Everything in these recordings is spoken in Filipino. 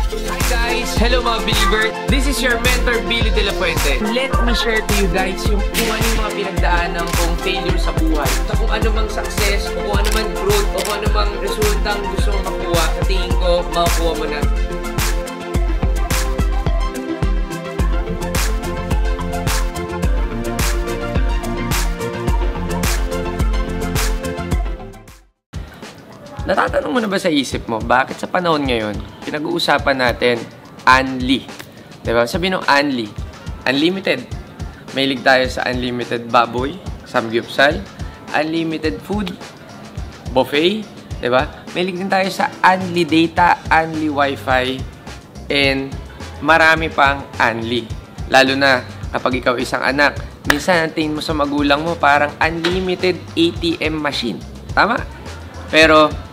Hi guys! Hello mga believer! This is your mentor, Billy De La Fuente. Let me share to you guys yung kung ano yung mga pinagdaanan kong failure sa buhay. Sa kung ano mang success, o kung ano mang growth, o kung ano mang resultang gusto mong makuha, sa tingin ko, makakuha mo na. Natatanong mo na ba sa isip mo, bakit sa panahon ngayon, pinag-uusapan natin Unli? Diba? Sabi nung Unli, unlimited. Mahilig tayo sa unlimited baboy, samgyupsal, unlimited food, buffet, diba? Mahilig din tayo sa Unli data, Unli wifi, and marami pang Unli. Lalo na kapag ikaw isang anak, minsan ang tingin mo sa magulang mo parang unlimited ATM machine. Tama? Pero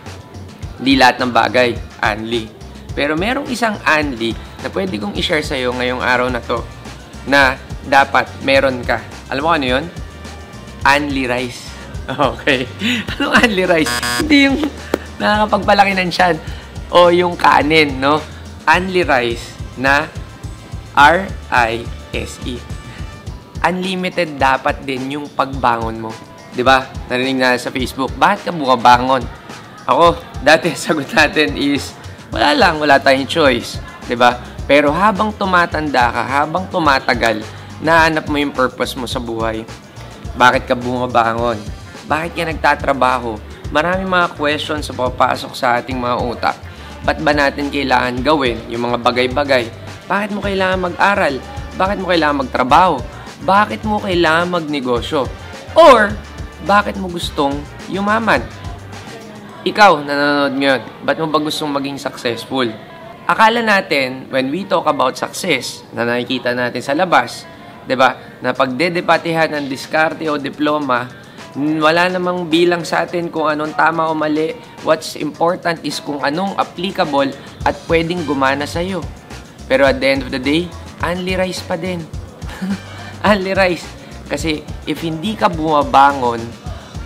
di lahat ng bagay, Unli. Pero merong isang Unli na pwede kong i-share sa'yo ngayong araw na to na dapat meron ka. Alam mo ano yun? Unli rice. Okay. Anong Unli rice? Hindi yung nakakapagpalaki ng tiyan o yung kanin, no? Unli rice na R-I-S-E. Unlimited dapat din yung pagbangon mo. Diba? Narinig na sa Facebook, bakit ka bumabangon? Ako, dati sagot natin is, wala tayong choice. 'Di ba? Pero habang tumatanda ka, habang tumatagal, nahanap mo yung purpose mo sa buhay. Bakit ka bumabangon? Bakit ka nagtatrabaho? Maraming mga questions na papasok sa ating mga utak. Ba't ba natin kailangan gawin yung mga bagay-bagay? Bakit mo kailangan mag-aral? Bakit mo kailangan magtrabaho? Bakit mo kailangan magnegosyo? Or, bakit mo gustong yumaman? Ikaw, nanonood ngayon, ba't mo ba gustong maging successful? Akala natin, when we talk about success, na nakikita natin sa labas, 'di ba? Na pagdedebatehan ng diskarte o diploma, wala namang bilang sa atin kung anong tama o mali. What's important is kung anong applicable at pwedeng gumana sa'yo. Pero at the end of the day, Unli rice pa din. Unli rice. Kasi if hindi ka bumabangon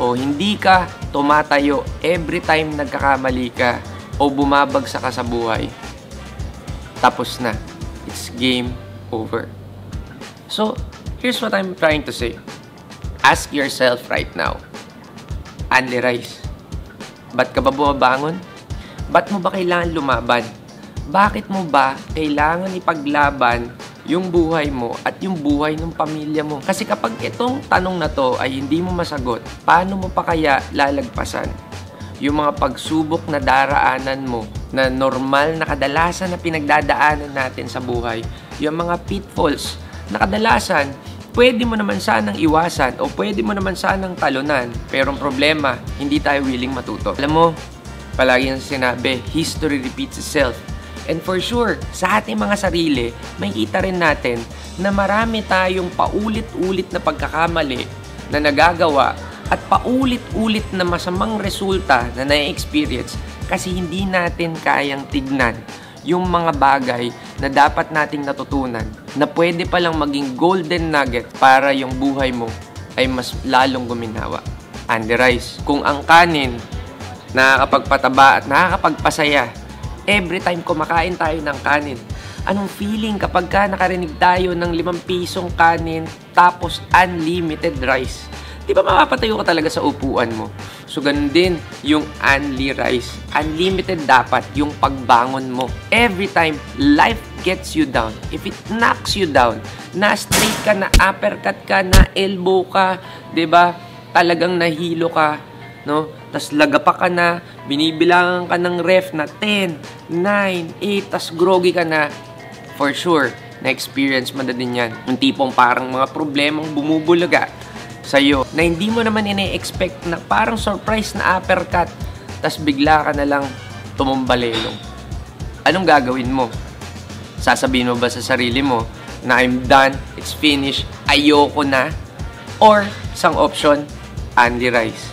o hindi ka tumatayo every time nagkakamali ka o bumabagsak ka sa buhay, tapos na. It's game over. So, here's what I'm trying to say. Ask yourself right now, Unli rice, ba't ka ba bumabangon? Ba't mo ba kailangan lumaban? Bakit mo ba kailangan ipaglaban yung buhay mo at yung buhay ng pamilya mo? Kasi kapag itong tanong na to ay hindi mo masagot, paano mo pa kaya lalagpasan yung mga pagsubok na daraanan mo na normal na kadalasan na pinagdadaanan natin sa buhay? Yung mga pitfalls na kadalasan pwede mo naman sanang iwasan o pwede mo naman sanang talunan, pero ang problema, hindi tayo willing matuto. Alam mo, palagi yung sinabi, history repeats itself. And for sure, sa ating mga sarili, may kita rin natin na marami tayong paulit-ulit na pagkakamali na nagagawa at paulit-ulit na masamang resulta na na-experience kasi hindi natin kayang tignan yung mga bagay na dapat nating natutunan na pwede palang maging golden nugget para yung buhay mo ay mas lalong guminawa. Unli rice. Kung ang kanin nakakapagpataba at nakakapagpasaya, every time kumakain tayo ng kanin, anong feeling kapag ka nakarinig tayo ng 5 pisong kanin tapos unlimited rice? Di ba mapapatayo ka talaga sa upuan mo? So, ganun din yung Unli rice. Unlimited dapat yung pagbangon mo. Every time life gets you down, if it knocks you down, na straight ka, na uppercut ka, na elbow ka, di ba? Talagang nahilo ka, no? Tas lagapa ka na, binibilangan ka ng ref na 10, 9, 8, tas groggy ka na. For sure, na-experience mo na din yan. Yung tipong parang mga problemang bumubulaga sa'yo na hindi mo naman ine-expect na parang surprise na uppercut, tas bigla ka na lang tumumbalelong. Anong gagawin mo? Sasabihin mo ba sa sarili mo na I'm done, it's finished, ayoko na? Or, isang option, Unli rice.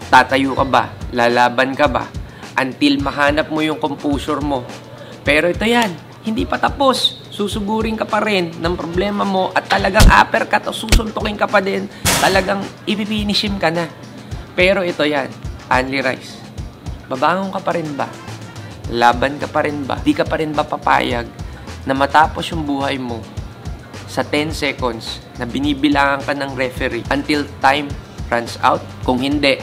Tatayo ka ba? Lalaban ka ba? Until mahanap mo yung composure mo. Pero ito yan, hindi pa tapos. Susugurin ka pa rin ng problema mo at talagang uppercut o susuntukin ka pa din. Talagang ipifinishim ka na. Pero ito yan, Unli rice. Babangon ka pa rin ba? Laban ka pa rin ba? Di ka pa rin ba papayag na matapos yung buhay mo sa 10 seconds na binibilangan ka ng referee until time runs out? Kung hindi,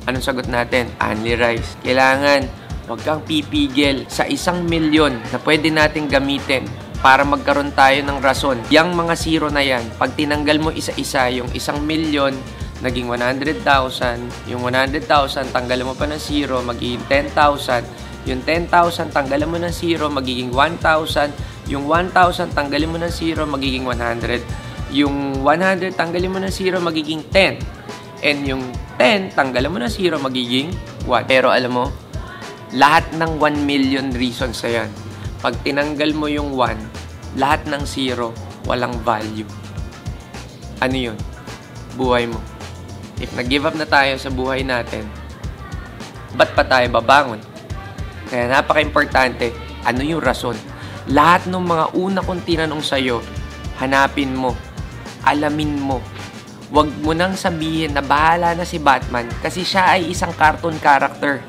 anong sagot natin? Only Rice. Kailangan huwag kang pipigil sa 1,000,000 na pwede nating gamitin para magkaroon tayo ng rason. Yang mga zero na yan, pag tinanggal mo isa-isa, yung 1,000,000 naging 100,000, yung 100,000 tanggalan mo pa ng zero, magiging 10,000, yung 10,000 tanggalan mo ng zero, magiging 1,000, yung 1,000 tanggalin mo ng zero, magiging 100, yung 100 tanggalin mo ng zero, magiging 10, and yung 10 tanggalan mo ng zero, magiging 1. Pero alam mo, lahat ng 1,000,000 reasons na yan, pag tinanggal mo yung 1, lahat ng zero, walang value. Ano yun? Buhay mo. If nag-give up na tayo sa buhay natin, ba't pa tayo babangon? Kaya napaka-importante, ano yung rason? Lahat ng mga una kong tinanong sa'yo, hanapin mo, alamin mo. Huwag mo nang sabihin na bahala na si Batman kasi siya ay isang cartoon character.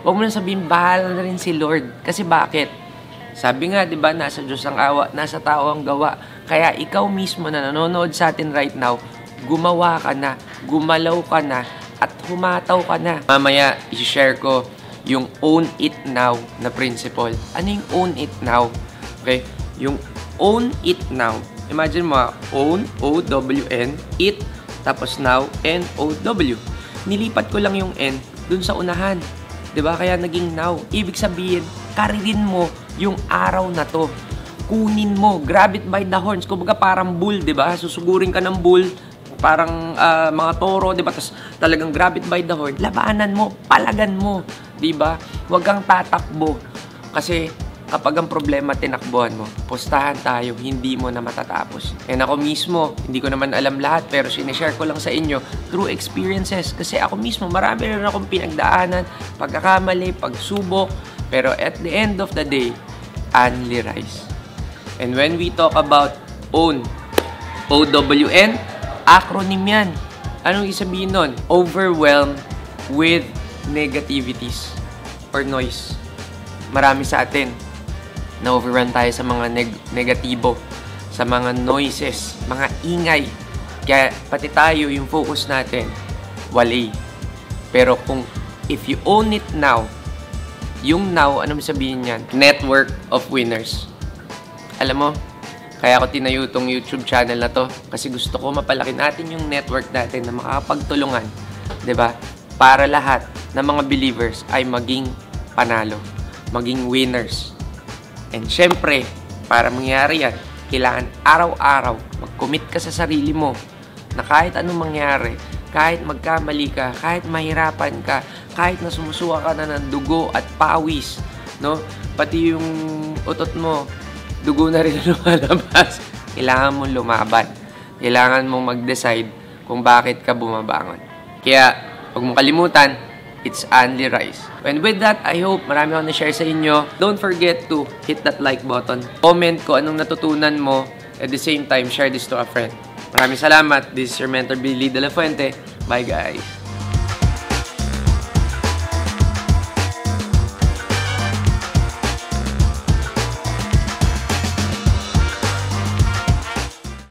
Huwag mo nang sabihin bahala na rin si Lord. Kasi bakit? Sabi nga, di ba, nasa Diyos ang awa, nasa tao ang gawa. Kaya ikaw mismo na nanonood sa atin right now, gumawa ka na, gumalaw ka na, at humataw ka na. Mamaya, i-share ko yung own it now na principle. Ano yung own it now? Okay? Yung own it now. Imagine mo, own, O-W-N, it, tapos now, N-O-W. Nilipat ko lang yung N dun sa unahan. Diba? Kaya naging now. Ibig sabihin, karirin mo yung araw na to. Kunin mo, grab it by the horns. Kumbaga parang bull, diba? Susugurin ka ng bull, parang mga toro, diba? Tapos talagang grab it by the horn. Labanan mo, palagan mo, diba? Huwag kang tatakbo. Kasi kapag ang problema tinakbuhan mo, pustahan tayo, hindi mo na matatapos. And ako mismo, hindi ko naman alam lahat, pero sinishare ko lang sa inyo through experiences. Kasi ako mismo, marami rin akong pinagdaanan, pagkakamali, pagsubok, pero at the end of the day, only rise. And when we talk about own, O-W-N, acronym yan. Anong isabihin nun? Overwhelmed with negativities or noise. Marami sa atin na-overrun tayo sa mga negatibo, sa mga noises, mga ingay. Kaya pati tayo, yung focus natin, wali. Pero kung if you own it now, yung now, anong sabihin yan? Network of winners. Alam mo, kaya ako tinayo itong YouTube channel na to kasi gusto ko mapalaki natin yung network natin na makakapagtulungan, 'di ba? Para lahat ng mga believers ay maging panalo, maging winners. And syempre, para mangyari yan, kailangan araw-araw mag-commit ka sa sarili mo na kahit anong mangyari, kahit magkamali ka, kahit mahirapan ka, kahit na sumusuka ka na ng dugo at pawis, no? Pati yung utot mo, dugo na rin lumalabas. Kailangan mong lumaban. Kailangan mong mag-decide kung bakit ka bumabangon. Kaya, huwag mong kalimutan, it's only rise. And with that, I hope marami akong na-share sa inyo. Don't forget to hit that like button. Comment ko anong natutunan mo. At the same time, share this to a friend. Maraming salamat. This is your mentor, Billy De La Fuente. Bye, guys.